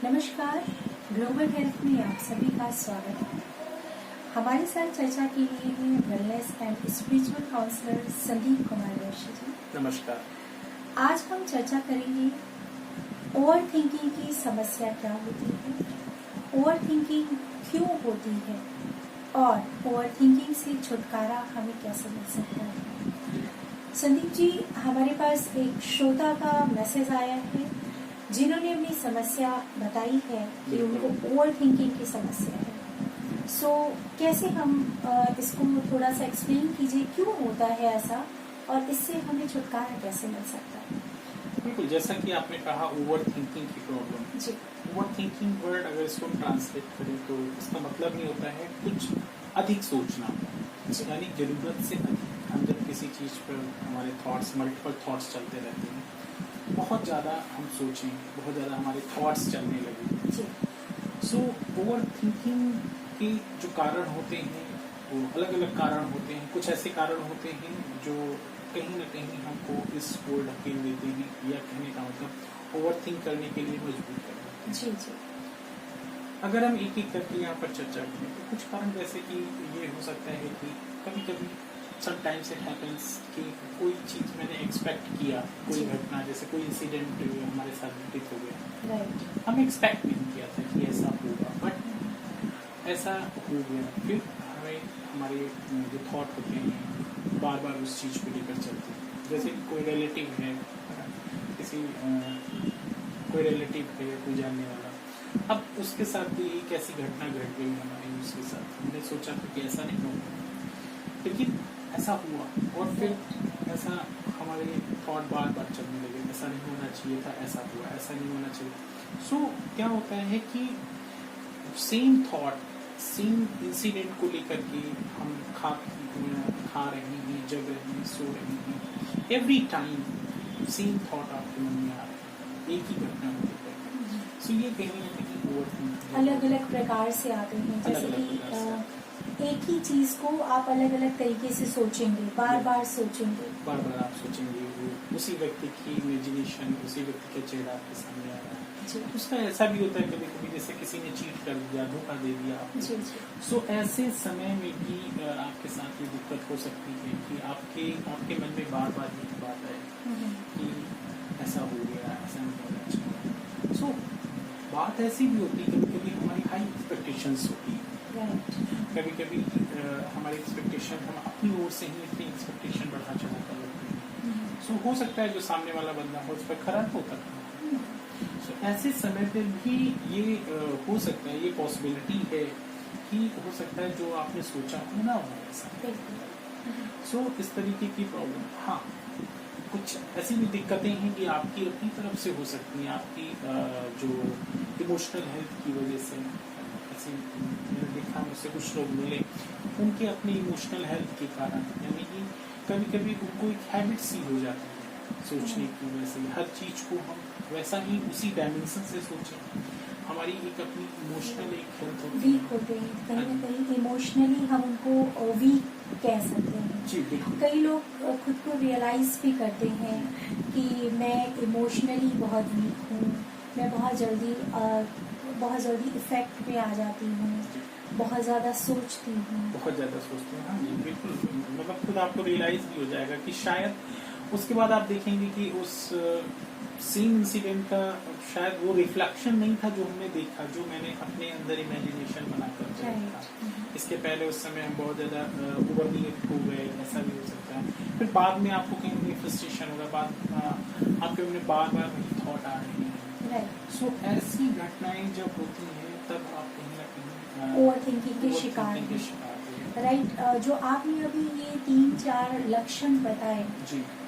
नमस्कार, global health में आप सभी का स्वागत है। हमारे साथ चर्चा के लिए हैं wellness and spiritual counsellor Sandeep Kumar Vaishya ji. नमस्कार। आज हम चर्चा करेंगे ओवर थिंकिंग की समस्या क्या होती है, ओवर थिंकिंग क्यों होती है और ओवर थिंकिंग से छुटकारा हमें कैसे मिल सकता है। संदीप जी, हमारे पास एक श्रोता का मैसेज आया है जिन्होंने अपनी समस्या बताई है कि उनको ओवर थिंकिंग की समस्या है। सो कैसे हम इसको थोड़ा सा एक्सप्लेन कीजिए, क्यों होता है ऐसा और इससे हमें छुटकारा कैसे मिल सकता है। बिल्कुल, जैसा कि आपने कहा ओवर थिंकिंग की प्रॉब्लम जी। ओवर थिंकिंग वर्ड अगर इसको ट्रांसलेट करें तो इसका मतलब ये होता है कुछ अधिक सोचना, यानी जरूरत से अधिक। हम जब किसी चीज पर हमारे थॉट्स मल्टीपल थॉट्स चलते रहते हैं, बहुत ज़्यादा हम सोचें, बहुत ज़्यादा हमारे थॉट्स चलने लगे। सो ओवर थिंकिंग के जो कारण होते हैं वो अलग अलग कारण होते हैं। कुछ ऐसे कारण होते हैं जो कहीं ना कहीं हमको इस ओर ढकेल देते हैं, या कहने का मतलब ओवर थिंक करने के लिए मजबूर कर देते हैं। जी जी। अगर हम एक एक करके यहाँ पर चर्चा करें तो कुछ कारण जैसे कि ये हो सकता है कि कभी कभी समटाइम्स इट हैपेंस कि कोई चीज़ मैंने एक्सपेक्ट किया, कोई घटना जैसे कोई इंसिडेंट हमारे साथ घटित हो गया, हम एक्सपेक्ट नहीं किया था कि ऐसा होगा, बट ऐसा हो गया। फिर हमें हमारे जो थॉट होते हैं बार बार उस चीज़ को लेकर चलते हैं। जैसे कोई रिलेटिव है, किसी कोई रिलेटिव है, कोई जानने वाला, अब उसके साथ भी एक ऐसी घटना घट गई हमारी उसके साथ, हमने सोचा था कि ऐसा नहीं होगा, लेकिन ऐसा हुआ। और फिर ऐसा हमारे थॉट बार बार चलने लगे, ऐसा नहीं होना चाहिए था, ऐसा हुआ, ऐसा नहीं होना चाहिए। सो क्या होता है कि सेम थॉट सेम इंसिडेंट को लेकर के हम खा रहे हैं, जग रहे हैं, सो रहे हैं, एवरी टाइम सेम थॉट आपके मन में आ रहा है, एक ही घटना को लेकर। सो ये कहीं ना कहीं ओवर थिंकिंग अलग अलग प्रकार से आते हैं, जैसे कि एक ही चीज को आप अलग अलग तरीके से सोचेंगे, बार बार सोचेंगे, बार बार आप सोचेंगे, वो उसी व्यक्ति की इमेजिनेशन, उसी व्यक्ति का चेहरा आपके सामने आ रहा है। उसका ऐसा भी होता है कभी कभी, जैसे किसी ने चीट कर दिया, धोखा दे दिया आपको। सो ऐसे समय में भी आपके साथ ये दिक्कत हो सकती है कि आपके मन में बार बार ये बात आए कि ऐसा हो गया, ऐसा नहीं होना चाहिए। सो बात ऐसी भी होती है, कभी कभी हमारी हाई एक्सपेक्टेशंस होती है। कभी कभी हमारी एक्सपेक्टेशन, हम अपनी ओर से ही अपनी एक्सपेक्टेशन बढ़ा चढ़ा कर लगते हैं। सो हो सकता है जो सामने वाला बंदा हो उस पर खराब होता है। सो ऐसे समय पे भी ये हो सकता है, ये पॉसिबिलिटी है कि हो सकता है जो आपने सोचा हो ना हो ऐसा। सो इस तरीके की प्रॉब्लम, हाँ कुछ ऐसी भी दिक्कतें हैं कि आपकी अपनी तरफ से हो सकती हैं, आपकी जो इमोशनल हेल्थ की वजह से। ऐसे मैंने देखा, मुझसे कुछ लोग मिले, उनके अपने इमोशनल हेल्थ के कारण, यानी कि कभी कभी उनको एक हैबिट सी हो जाती है सोचने की वजह से, हर चीज को हम वैसा ही उसी डायमेंशन से सोचें। हमारी एक अपनी इमोशनल एक हेल्थ वीक होते हैं, कहीं ना कहीं इमोशनली हम उनको वीक कह सकते हैं। जी बिल्कुल। कई लोग खुद को रियलाइज भी करते हैं कि मैं इमोशनली बहुत वीक हूँ, मैं बहुत जल्दी इफेक्ट पे आ जाती हूँ, बहुत ज़्यादा सोचती हूँ। हाँ जी बिल्कुल। मतलब खुद आपको रियलाइज भी हो जाएगा कि शायद उसके बाद आप देखेंगे कि उस सेम इंसिडेंट का शायद वो रिफ्लेक्शन नहीं था जो हमने देखा, जो मैंने अपने अंदर इमेजिनेशन बनाकर देखा। इसके पहले उस समय हम बहुत ज़्यादा ओवररिएक्ट हो गए, ऐसा भी हो सकता है। फिर बाद में आपको कहीं फ्रस्ट्रेशन होगा, आपके मन में बार बार वही थॉट आ रहे हैं। सो ऐसी घटनाएं जब होती हैं तब आप कहीं ना कहीं ओवर थिंकिंग के शिकार हैं। राइट। जो आपने अभी ये 3-4 लक्षण बताए,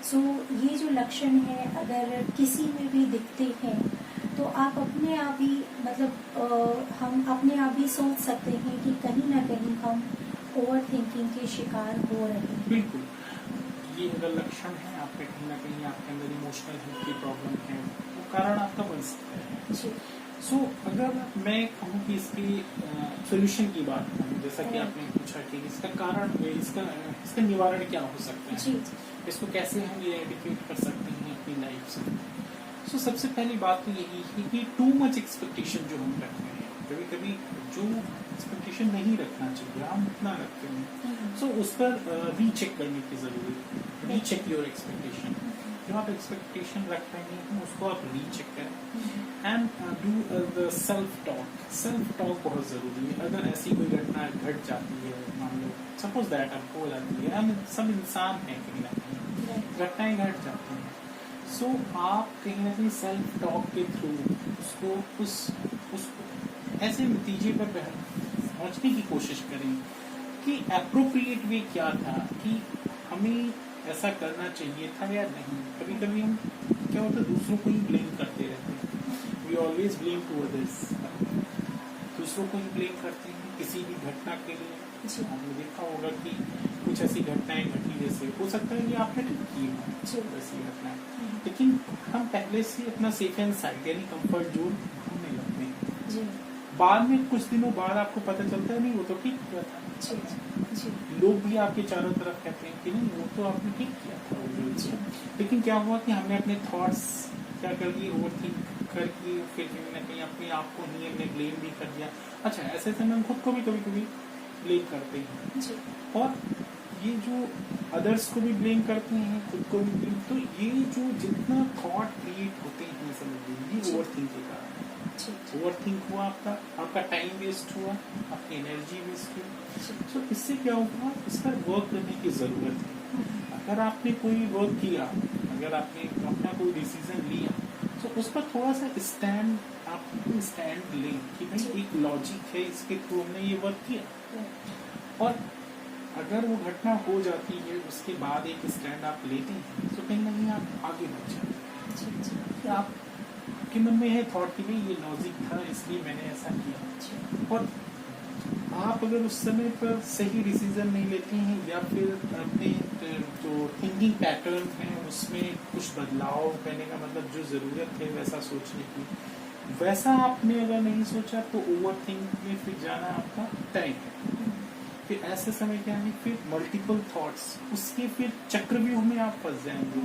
सो ये जो लक्षण है अगर किसी में भी दिखते हैं तो आप अपने आप ही हम अपने आप ही सोच सकते हैं कि कहीं ना कहीं हम ओवर थिंकिंग के शिकार हो रहे हैं। बिल्कुल, ये अगर लक्षण है आपके, कहीं ना कहीं आपके अंदर इमोशनल हेल्थ की प्रॉब्लम है, वो कारण आपका बन सकता है। सो अगर मैं कहूँ कि इसकी सोल्यूशन की बात करूँ, जैसा कि आपने पूछा कि इसका कारण, इसका निवारण क्या हो सकता है, इसको कैसे हम ये एडिकेट कर सकते हैं अपनी लाइफ से। सो सबसे पहली बात तो यही है कि टू मच एक्सपेक्टेशन जो हम रखते हैं, कभी कभी जो एक्सपेक्टेशन नहीं रखना चाहिए हम उतना रखते हैं, सो उस पर रीचेक करने की जरूरत है। रीचेक योर एक्सपेक्टेशन, जो आप एक्सपेक्टेशन रख रहे हैं उसको आप रीचेक करें and do the self talk. Self talk बहुत जरूरी है। अगर ऐसी कोई घटना घट जाती है, मान लो सपोज दैट आपको हो जाती है, हम सब इंसान हैं, कहीं ना कहीं घटनाएं घट जाती हैं, सो आप कहीं ना कहीं सेल्फ टॉक के थ्रू उसको उसको ऐसे नतीजे पर पहुंचने की कोशिश करें कि एप्रोप्रिएट वे क्या था, कि हमें ऐसा करना चाहिए था या नहीं। कभी कभी हम क्या होता है दूसरों को ही ब्लेम करते रहते हैं, we always blame to others, दूसरों को ही ब्लेम करते हैं किसी भी घटना के लिए। आपने देखा होगा कि कुछ ऐसी घटनाएं घटी, जैसे हो सकता है कि आपने ठीक की हो वैसी घटनाएं, लेकिन हम पहले से अपना सेफ एंड साइड यानी कंफर्ट जोन ढूंढने लगते हैं। बाद में कुछ दिनों बाद आपको पता चलता है नहीं वो तो ठीक किया था। लोग भी आपके चारों तरफ कहते हैं कि नहीं वो तो आपने ठीक किया था वो जो, लेकिन क्या हुआ कि हमने अपने थॉट्स क्या कर दिए, ओवरथिंक करके फिर कहीं ना कहीं अपने आप को ही हमने ब्लेम भी कर दिया। अच्छा, ऐसे समय हम खुद को भी कभी कभी ब्लेम करते हैं, और ये जो अदर्स को भी ब्लेम करते हैं, खुद को भी ब्लेम, तो ये जो जितना थॉट क्रिएट होते हैं समझ लीजिए ओवरथिंक के कारण। ओवरथिंक हुआ, आपका टाइम वेस्ट हुआ, आपकी एनर्जी वेस्ट हुई। तो इससे क्या होगा, इस पर वर्क करने की जरूरत है। अगर आपने कोई वर्क किया, अगर आपने अपना कोई डिसीजन लिया, तो उस पर थोड़ा सा स्टैंड लें कि भाई एक लॉजिक है, इसके थ्रू हमने ये वर्क किया। और अगर वो घटना हो जाती है उसके बाद एक स्टैंड आप लेते हैं, तो कहीं ना कहीं आप आगे बढ़ जाते हैं। आपके मन में है थॉट कि भाई ये लॉजिक था इसलिए मैंने ऐसा किया, और आप अगर उस समय पर सही डिसीजन नहीं लेते हैं या फिर अपने जो थिंकिंग पैटर्न है उसमें कुछ बदलाव करने का, मतलब जो जरूरत है वैसा सोचने की, वैसा आपने अगर नहीं सोचा, तो ओवरथिंक में फिर जाना आपका तय है। फिर ऐसे समय क्या है, फिर मल्टीपल थॉट्स, उसके फिर चक्रव्यूह में आप फंस जाएंगे,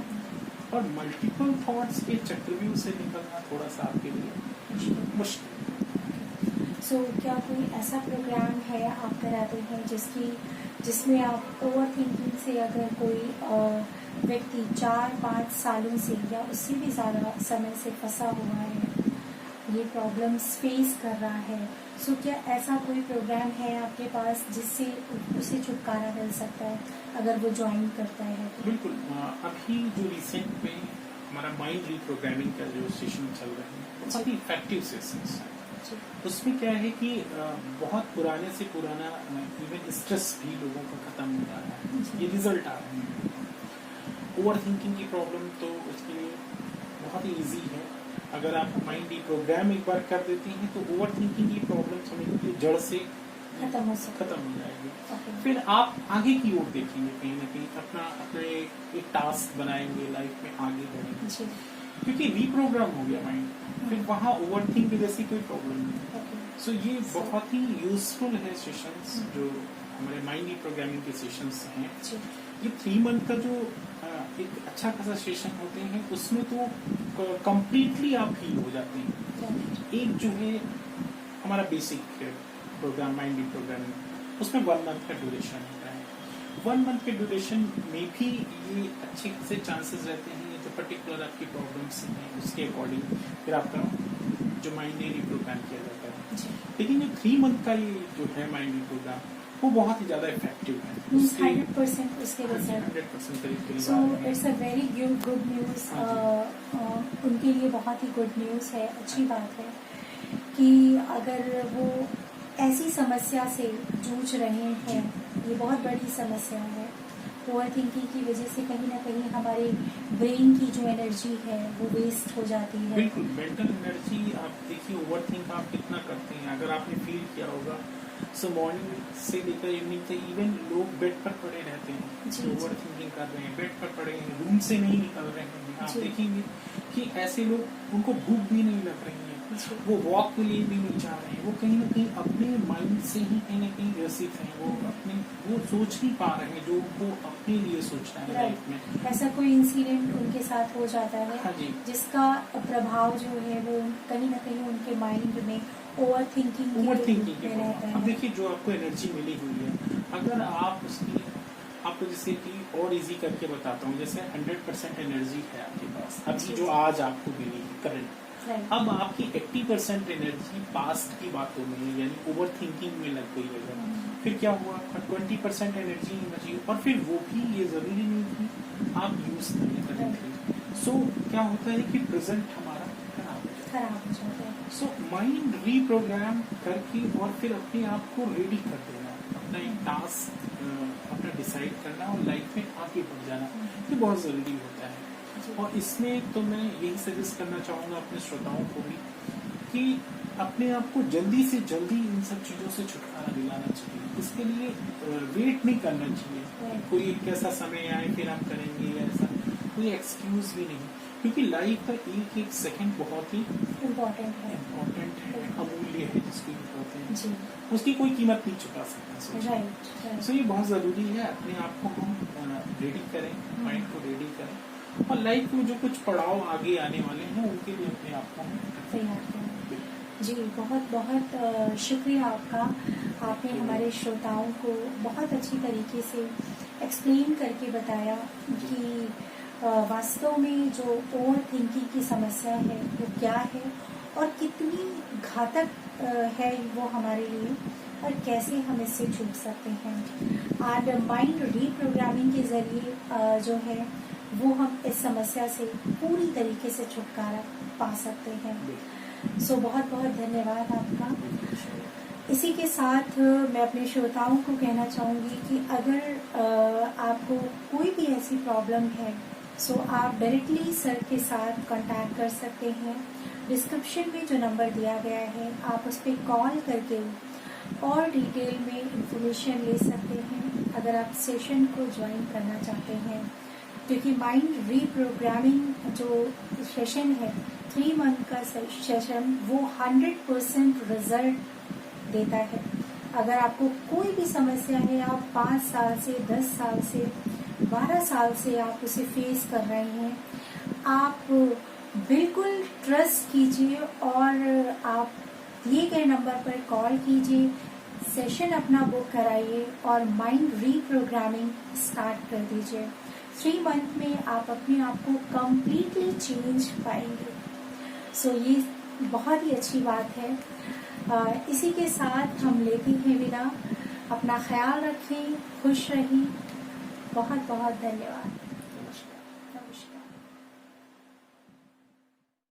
और मल्टीपल थॉट्स के चक्रव्यूह से निकलना थोड़ा सा आपके लिए मुश्किल। क्या कोई ऐसा प्रोग्राम है आप कराते हैं जिसमें आप ओवर थिंकिंग से अगर कोई व्यक्ति 4-5 सालों से या उससे भी ज़्यादा समय से फंसा हुआ है, ये प्रॉब्लम्स फेस कर रहा है, क्या ऐसा कोई प्रोग्राम है आपके पास जिससे उसे छुटकारा मिल सकता है अगर वो ज्वाइन करता है? बिल्कुल। अभी जो रिसेंट में हमारा माइंड रीप्रोग्रामिंग का जो सेशन चल रहा है, बहुत ही इफेक्टिव सेशंस है। उसमें क्या है कि बहुत पुराने से पुराना इवन स्ट्रेस भी लोगों का खत्म हो रहा है, ये रिजल्ट आ रहे हैं। ओवर थिंकिंग की प्रॉब्लम तो उसके लिए बहुत ही ईजी है। अगर आप माइंड रीप्रोग्राम एक बार कर देते हैं तो ओवर थिंकिंग की प्रॉब्लम समझ लीजिए जड़ से खत्म हो जाएगी। फिर आप आगे की ओर देखेंगे, कहीं ना कहीं अपना एक टास्क बनाएंगे, लाइफ में आगे बढ़ेंगे, क्योंकि रीप्रोग्राम हो गया माइंड, फिर वहाँ ओवरथिंक जैसी कोई प्रॉब्लम नहीं। सो ये बहुत ही यूजफुल है सेशंस जो हमारे माइंड रीप्रोग्रामिंग के सेशंस हैं। ये 3 मंथ का जो एक अच्छा खासा सेशन होते हैं, उसमें तो कंप्लीटली आप हील हो जाते हैं। एक जो है हमारा बेसिक प्रोग्राम माइंड रीप्रोग्रामिंग, उसमें 1 मंथ का ड्यूरेशन होता है। 1 मंथ के ड्यूरेशन में भी ये अच्छे खासे चांसेस रहते हैं, जो पर्टिकुलर आपकी प्रॉब्लम्स हैं उसके अकॉर्डिंग फिर आपका जो माइंड रिप्रोग्राम किया जाता है। लेकिन जो 3 मंथ का ये जो है माइंड रिप्रोग्राम, वो बहुत ही ज्यादा इफेक्टिव है। 100% उसके रिजल्ट 100% करीब। So it's a very good news, उनके लिए बहुत ही गुड न्यूज है, अच्छी बात है कि अगर वो ऐसी समस्या से जूझ रहे हैं, ये बहुत बड़ी समस्या है। ओवर थिंकिंग की वजह से कहीं ना कहीं हमारे ब्रेन की जो एनर्जी है वो वेस्ट हो जाती है। बिल्कुल, मेंटल एनर्जी आप देखिए, ओवर थिंक आप कितना करते हैं। अगर आपने फील किया होगा सो मॉर्निंग से लेकर इवनिंग तक इवन लोग बेड पर पड़े रहते हैं, जी, ओवर थिंकिंग कर रहे हैं, बेड पर पड़े हैं, रूम से नहीं निकल रहे हैं। आप जी। देखेंगे कि ऐसे लोग, उनको भूख भी नहीं लग रही है, जी। वो वॉक के लिए भी नहीं जा रहे हैं, वो कहीं ना कहीं अपने माइंड से ही कहीं ना कहीं ग्रसित हैं, वो सोच नहीं पा रहे हैं जो वो अपने लिए सोचना है लाइफ में। ऐसा कोई इंसिडेंट उनके साथ हो जाता है, हाँ जी, जिसका प्रभाव जो है वो कहीं ना कहीं उनके माइंड में ओवर थिंकिंग के रहता अब है। देखिए, जो आपको एनर्जी मिली हुई है, अगर आप उसकी, आपको जैसे कि और इजी करके बताता हूँ, जैसे 100% एनर्जी है आपके पास अभी जो आज आपको मिली है करंट, अब आपकी 80% एनर्जी पास्ट की बातों में यानी ओवर थिंकिंग में लग गई है। फिर क्या हुआ, 20% एनर्जी बची, और फिर वो भी ये जरूरी नहीं कि आप यूज करें। सो क्या होता है कि प्रेजेंट हमारा खराब हो जाता है। सो माइंड रीप्रोग्राम करके और फिर अपने आप को रेडी कर देना, अपना एक टास्क अपना डिसाइड करना और लाइफ में आगे बढ़ जाना, ये बहुत जरूरी होता है। और इसमें तो मैं यही सजेस्ट करना चाहूँगा अपने श्रोताओं को भी कि अपने आप को जल्दी से जल्दी इन सब चीज़ों से छुटकारा दिलाना चाहिए। इसके लिए वेट नहीं करना चाहिए, कोई एक ऐसा समय आए फिर हम करेंगे, ऐसा कोई एक्सक्यूज भी नहीं, क्योंकि लाइफ का एक एक सेकंड बहुत ही इम्पोर्टेंट है, अमूल्य है, जिसको कहते हैं, उसकी कोई कीमत नहीं चुका सकता। सो ये बहुत जरूरी है, अपने आप को हम रेडी करें, माइंड को रेडी करें, और लाइफ में जो कुछ पड़ाव आगे आने वाले हैं उनके लिए अपने आप को तैयार करें। जी, बहुत बहुत शुक्रिया आपका। आपने हमारे श्रोताओं को बहुत अच्छी तरीके से एक्सप्लेन करके बताया कि वास्तव में जो ओवर थिंकिंग की समस्या है वो क्या है और कितनी घातक है वो हमारे लिए, और कैसे हम इससे छूट सकते हैं। आज माइंड रीप्रोग्रामिंग के जरिए जो है वो हम इस समस्या से पूरी तरीके से छुटकारा पा सकते हैं। सो बहुत बहुत धन्यवाद आपका। इसी के साथ मैं अपने श्रोताओं को कहना चाहूँगी कि अगर आपको कोई भी ऐसी प्रॉब्लम है, सो आप डायरेक्टली सर के साथ कांटेक्ट कर सकते हैं। डिस्क्रिप्शन में जो नंबर दिया गया है आप उस पर कॉल करके और डिटेल में इंफॉर्मेशन ले सकते हैं अगर आप सेशन को ज्वाइन करना चाहते हैं, क्योंकि माइंड रीप्रोग्रामिंग जो सेशन है 3 मंथ का सेशन वो 100% रिजल्ट देता है। अगर आपको कोई भी समस्या है, आप 5 साल से 10 साल से 12 साल से आप उसे फेस कर रहे हैं, आप बिल्कुल ट्रस्ट कीजिए और आप दिए गए नंबर पर कॉल कीजिए, सेशन अपना बुक कराइए और माइंड रीप्रोग्रामिंग स्टार्ट कर दीजिए। 3 मंथ में आप अपने आप को कम्प्लीटली चेंज पाएंगे। सो ये बहुत ही अच्छी बात है। इसी के साथ हम लेते हैं विदा। अपना ख्याल रखें, खुश रहें। बहुत बहुत धन्यवाद।